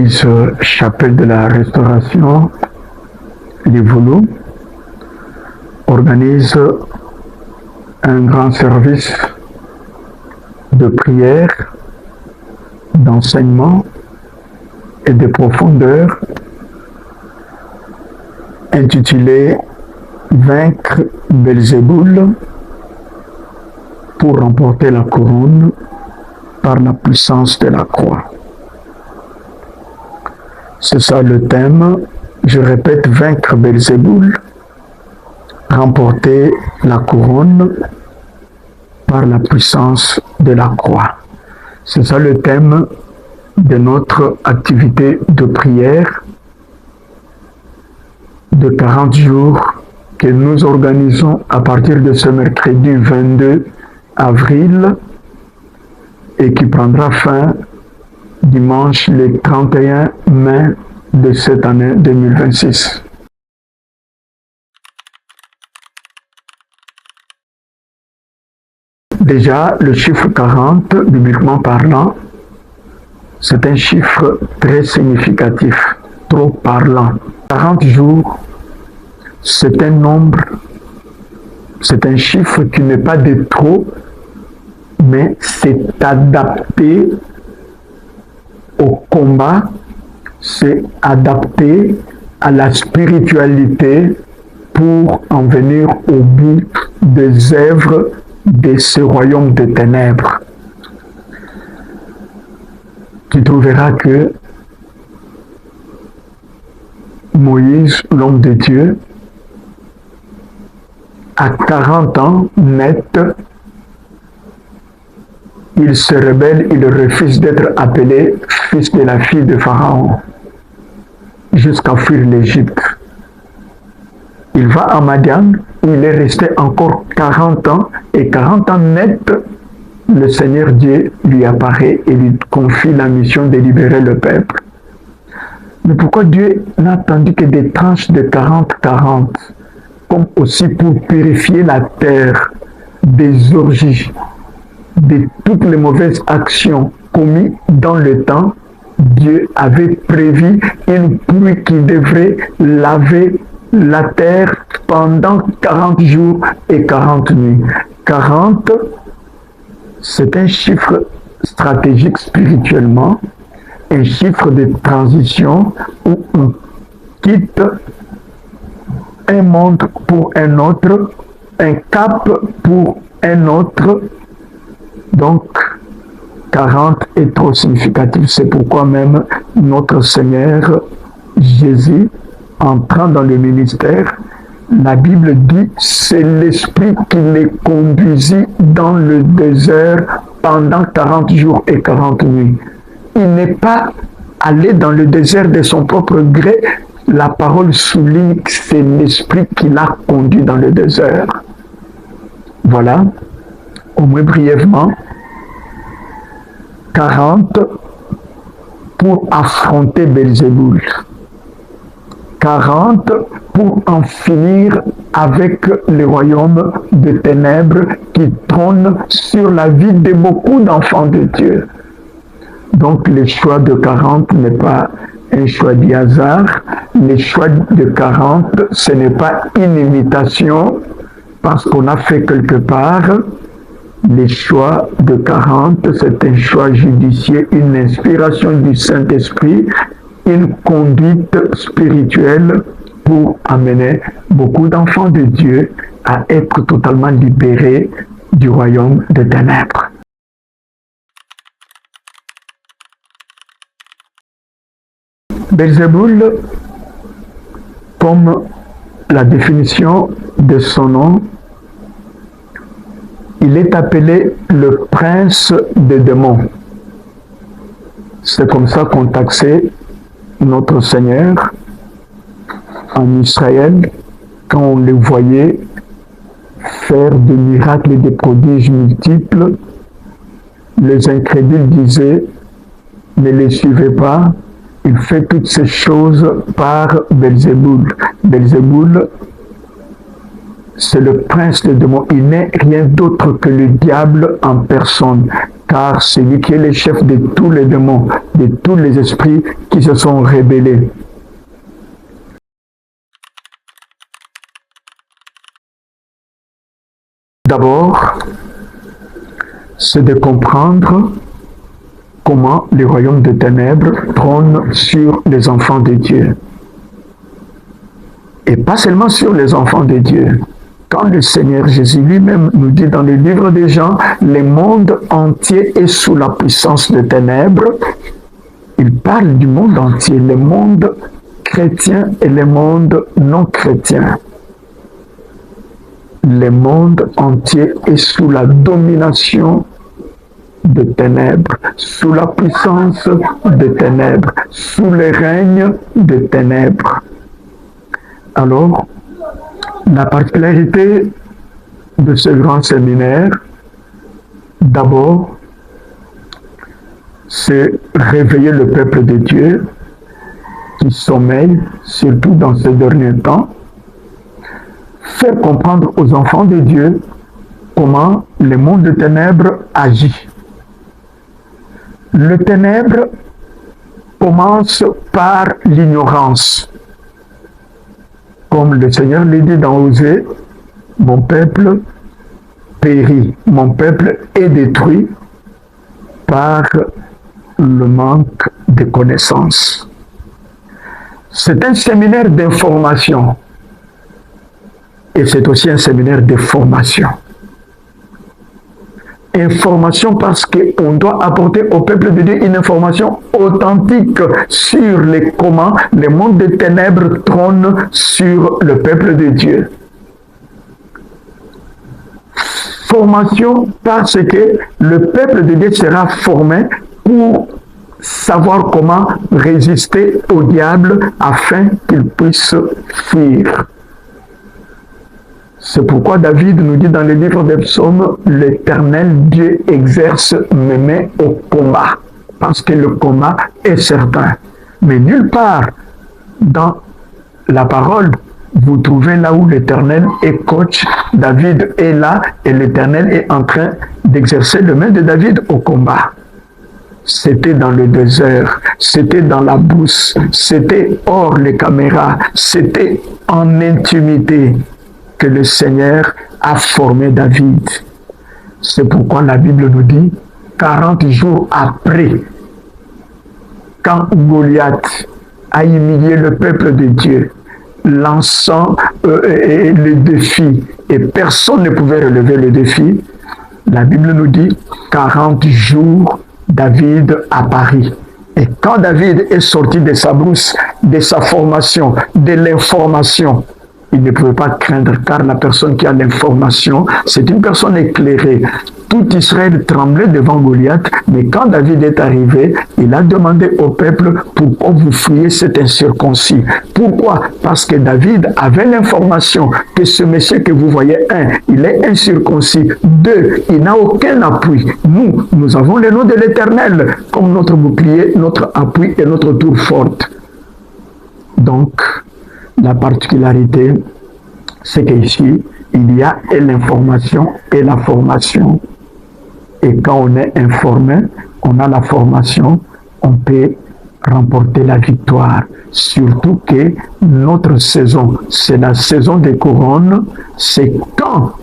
l'église Chapelle de la Restauration, Livulu, organise un grand service de prière, d'enseignement et de profondeur intitulé Vaincre Belzéboul pour remporter la couronne par la puissance de la croix. C'est ça le thème. Je répète, vaincre Belzéboul, remporter la couronne par la puissance de la croix. C'est ça le thème de notre activité de prière de 40 jours que nous organisons à partir de ce mercredi 22 avril et qui prendra fin dimanche le 31 mai de cette année 2026. Déjà, le chiffre 40, bibliquement parlant, c'est un chiffre très significatif, trop parlant. 40 jours, c'est un nombre, c'est un chiffre qui n'est pas de trop, mais c'est adapté au combat, c'est adapté à la spiritualité pour en venir au but des œuvres de ce royaume de ténèbres. Tu trouveras que Moïse, l'homme de Dieu, à 40 ans net, il se rebelle, il refuse d'être appelé fils de la fille de Pharaon, jusqu'à fuir l'Égypte. Il va à Madian, où il est resté encore 40 ans, et 40 ans net, le Seigneur Dieu lui apparaît et lui confie la mission de libérer le peuple. Mais pourquoi Dieu n'a attendu que des tranches de 40-40, comme aussi pour purifier la terre des orgies, de toutes les mauvaises actions commises dans le temps? Dieu avait prévu une pluie qui devrait laver la terre pendant 40 jours et 40 nuits. 40, c'est un chiffre stratégique spirituellement, un chiffre de transition où on quitte un monde pour un autre, un cap pour un autre. Donc, 40 est trop significatif. C'est pourquoi même notre Seigneur Jésus, entrant dans le ministère, la Bible dit, c'est l'Esprit qui les conduisit dans le désert pendant 40 jours et 40 nuits. Il n'est pas allé dans le désert de son propre gré. La parole souligne que c'est l'Esprit qui l'a conduit dans le désert. Voilà, au moins brièvement, 40 pour affronter Belzéboul. 40 pour en finir avec le royaume de ténèbres qui trône sur la vie de beaucoup d'enfants de Dieu. Donc le choix de 40 n'est pas un choix du hasard. Le choix de 40, ce n'est pas une imitation parce qu'on a fait quelque part. Le choix de 40, c'est un choix judicieux, une inspiration du Saint-Esprit, une conduite spirituelle pour amener beaucoup d'enfants de Dieu à être totalement libérés du royaume des ténèbres. Belzéboul, comme la définition de son nom, il est appelé le prince des démons. C'est comme ça qu'on taxait notre Seigneur en Israël quand on le voyait faire des miracles et des prodiges multiples. Les incrédules disaient, ne les suivez pas, il fait toutes ces choses par Belzéboul. Belzéboul c'est le prince des démons. Il n'est rien d'autre que le diable en personne, car c'est lui qui est le chef de tous les démons, de tous les esprits qui se sont rebellés. D'abord, c'est de comprendre comment le royaume des ténèbres trône sur les enfants de Dieu. Et pas seulement sur les enfants de Dieu. Quand le Seigneur Jésus lui-même nous dit dans le livre des Jean, le monde entier est sous la puissance des ténèbres, il parle du monde entier, le monde chrétien et le monde non chrétien. Le monde entier est sous la domination des ténèbres, sous la puissance des ténèbres, sous le règne des ténèbres. Alors, la particularité de ce grand séminaire, d'abord, c'est réveiller le peuple de Dieu qui sommeille, surtout dans ces derniers temps, faire comprendre aux enfants de Dieu comment le monde des ténèbres agit. Le ténèbre commence par l'ignorance. Comme le Seigneur le dit dans Osée, mon peuple périt, mon peuple est détruit par le manque de connaissances. C'est un séminaire d'information et c'est aussi un séminaire de formation. Information parce qu'on doit apporter au peuple de Dieu une information authentique sur les comment le monde des ténèbres trône sur le peuple de Dieu. Formation parce que le peuple de Dieu sera formé pour savoir comment résister au diable afin qu'il puisse fuir. C'est pourquoi David nous dit dans le livre des psaumes, l'Éternel Dieu exerce mes mains au combat, parce que le combat est certain. Mais nulle part dans la parole, vous trouvez là où l'Éternel est coach, David est là et l'Éternel est en train d'exercer les mains de David au combat. C'était dans le désert, c'était dans la bourse, c'était hors les caméras, c'était en intimité que le Seigneur a formé David. C'est pourquoi la Bible nous dit, 40 jours après, quand Goliath a humilié le peuple de Dieu, lançant le défi, et personne ne pouvait relever le défi, la Bible nous dit, 40 jours, David apparut. Et quand David est sorti de sa brousse, de sa formation, de l'information, il ne pouvait pas craindre, car la personne qui a l'information, c'est une personne éclairée. Tout Israël tremblait devant Goliath, mais quand David est arrivé, il a demandé au peuple, pourquoi vous fuyez cet incirconcis? Pourquoi? Parce que David avait l'information que ce monsieur que vous voyez, un, il est incirconcis, deux, il n'a aucun appui. Nous avons le nom de l'Éternel comme notre bouclier, notre appui et notre tour forte. Donc, la particularité, c'est qu'ici, il y a l'information et la formation. Et quand on est informé, on a la formation, on peut remporter la victoire. Surtout que notre saison, c'est la saison des couronnes, c'est quand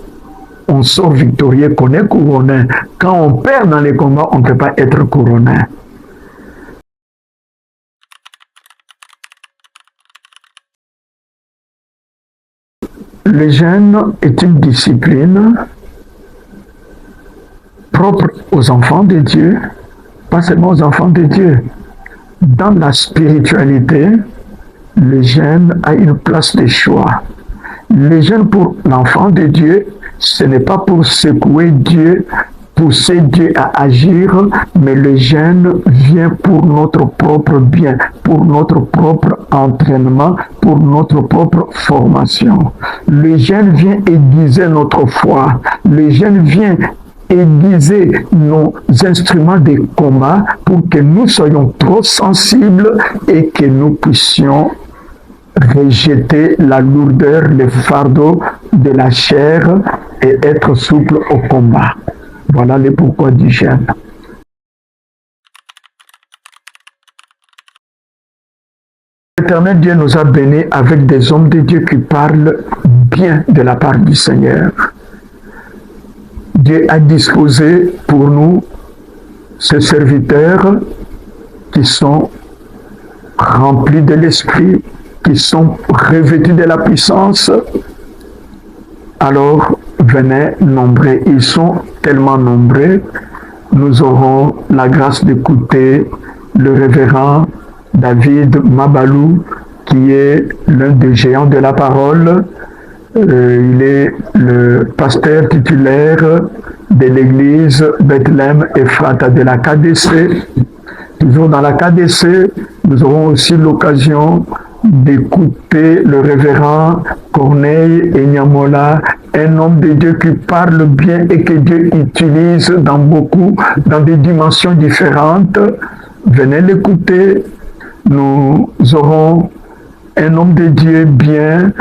on sort victorieux qu'on est couronné. Quand on perd dans les combats, on ne peut pas être couronné. Le jeûne est une discipline propre aux enfants de Dieu, pas seulement aux enfants de Dieu. Dans la spiritualité, le jeûne a une place de choix. Le jeûne pour l'enfant de Dieu, ce n'est pas pour secouer Dieu, pousser Dieu à agir, mais le jeûne vient pour notre propre bien, pour notre propre entraînement, pour notre propre formation. Le jeûne vient aiguiser notre foi. Le jeûne vient aiguiser nos instruments de combat pour que nous soyons trop sensibles et que nous puissions rejeter la lourdeur, le fardeau de la chair et être souple au combat. Voilà le pourquoi du jeûne. L'Éternel Dieu nous a bénis avec des hommes de Dieu qui parlent bien de la part du Seigneur. Dieu a disposé pour nous ces serviteurs qui sont remplis de l'Esprit, qui sont revêtus de la puissance. Alors, venez nombreux. Ils sont tellement nombreux. Nous aurons la grâce d'écouter le révérend David Mabalou, qui est l'un des géants de la parole. Il est le pasteur titulaire de l'église Bethléem Ephrata de la KDC. Toujours dans la KDC, nous aurons aussi l'occasion d'écouter le révérend Corneille Enyamola, un homme de Dieu qui parle bien et que Dieu utilise dans des dimensions différentes. Venez l'écouter. Nous aurons un homme de Dieu bien.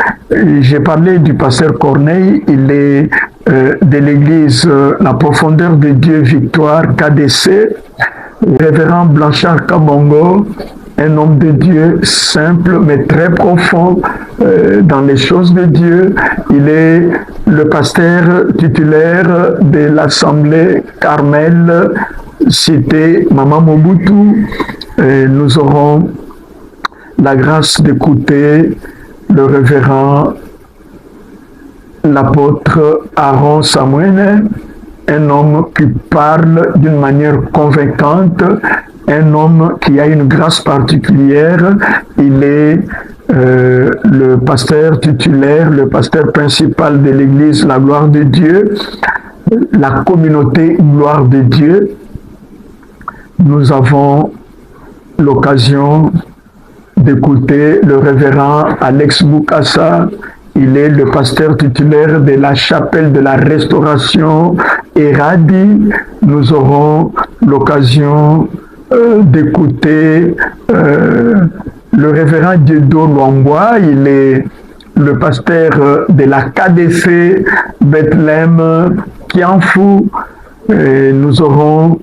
J'ai parlé du pasteur Corneille, il est de l'église La Profondeur de Dieu Victoire KDC. Révérend Blanchard Kabongo, un homme de Dieu simple mais très profond dans les choses de Dieu. Il est le pasteur titulaire de l'Assemblée Carmel, cité Mama Mobutu. Nous aurons la grâce d'écouter le révérend l'apôtre Aaron Samuel, un homme qui parle d'une manière convaincante, un homme qui a une grâce particulière. Il est le pasteur titulaire, le pasteur principal de l'église La Gloire de Dieu, la communauté Gloire de Dieu. Nous avons l'occasion d'écouter le révérend Alex Boukassa. Il est le pasteur titulaire de la chapelle de la Restauration Eradi. Nous aurons l'occasion d'écouter le révérend Diedo Luangwa. Il est le pasteur de la KDC Bethléem Kianfou. Nous aurons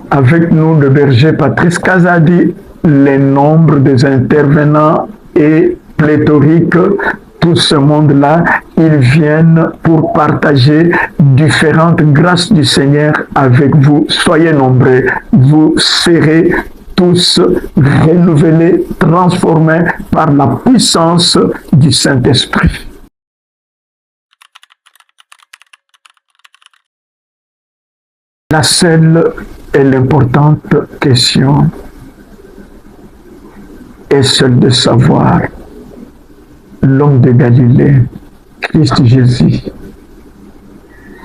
avec nous le berger Patrice Kazadi. Le nombre des intervenants est pléthorique. Tout ce monde-là, ils viennent pour partager différentes grâces du Seigneur avec vous. Soyez nombreux, vous serez tous renouvelés, transformés par la puissance du Saint-Esprit. La seule et l'importante question est celle de savoir: l'homme de Galilée, Christ Jésus,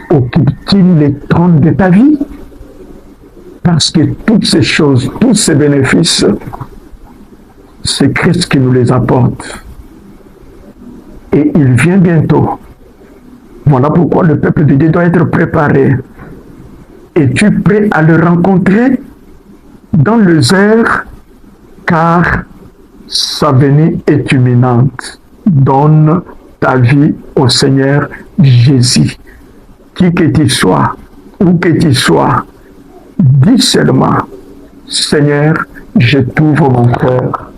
occupe-t-il les trônes de ta vie? Parce que toutes ces choses, tous ces bénéfices, c'est Christ qui nous les apporte. Et il vient bientôt. Voilà pourquoi le peuple de Dieu doit être préparé. Es-tu prêt à le rencontrer dans les airs? Car sa venue est imminente. Donne ta vie au Seigneur Jésus. Qui que tu sois, où que tu sois, dis seulement: Seigneur, je t'ouvre mon cœur.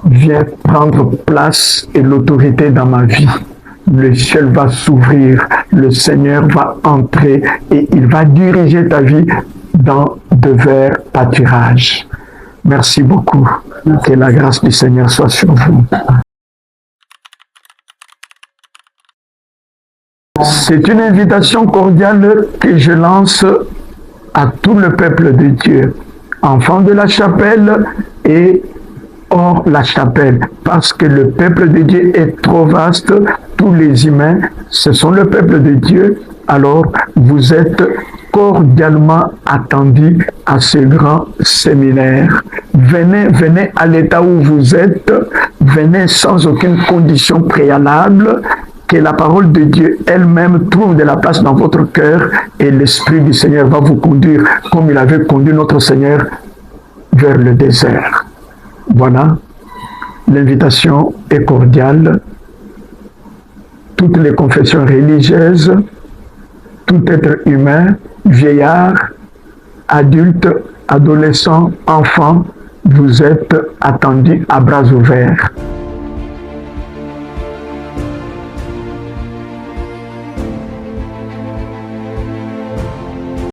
Viens prendre place et l'autorité dans ma vie. Le ciel va s'ouvrir, le Seigneur va entrer et il va diriger ta vie dans de verts pâturages. Merci beaucoup. Que la grâce du Seigneur soit sur vous. C'est une invitation cordiale que je lance à tout le peuple de Dieu, enfants de la chapelle et hors la chapelle, parce que le peuple de Dieu est trop vaste. Tous les humains, ce sont le peuple de Dieu. Alors, vous êtes cordialement attendus à ce grand séminaire. Venez à l'état où vous êtes. Venez sans aucune condition préalable. Que la parole de Dieu elle-même trouve de la place dans votre cœur et l'Esprit du Seigneur va vous conduire comme il avait conduit notre Seigneur vers le désert. Voilà. L'invitation est cordiale. Toutes les confessions religieuses, tout être humain, vieillard, adulte, adolescent, enfant, vous êtes attendus à bras ouverts.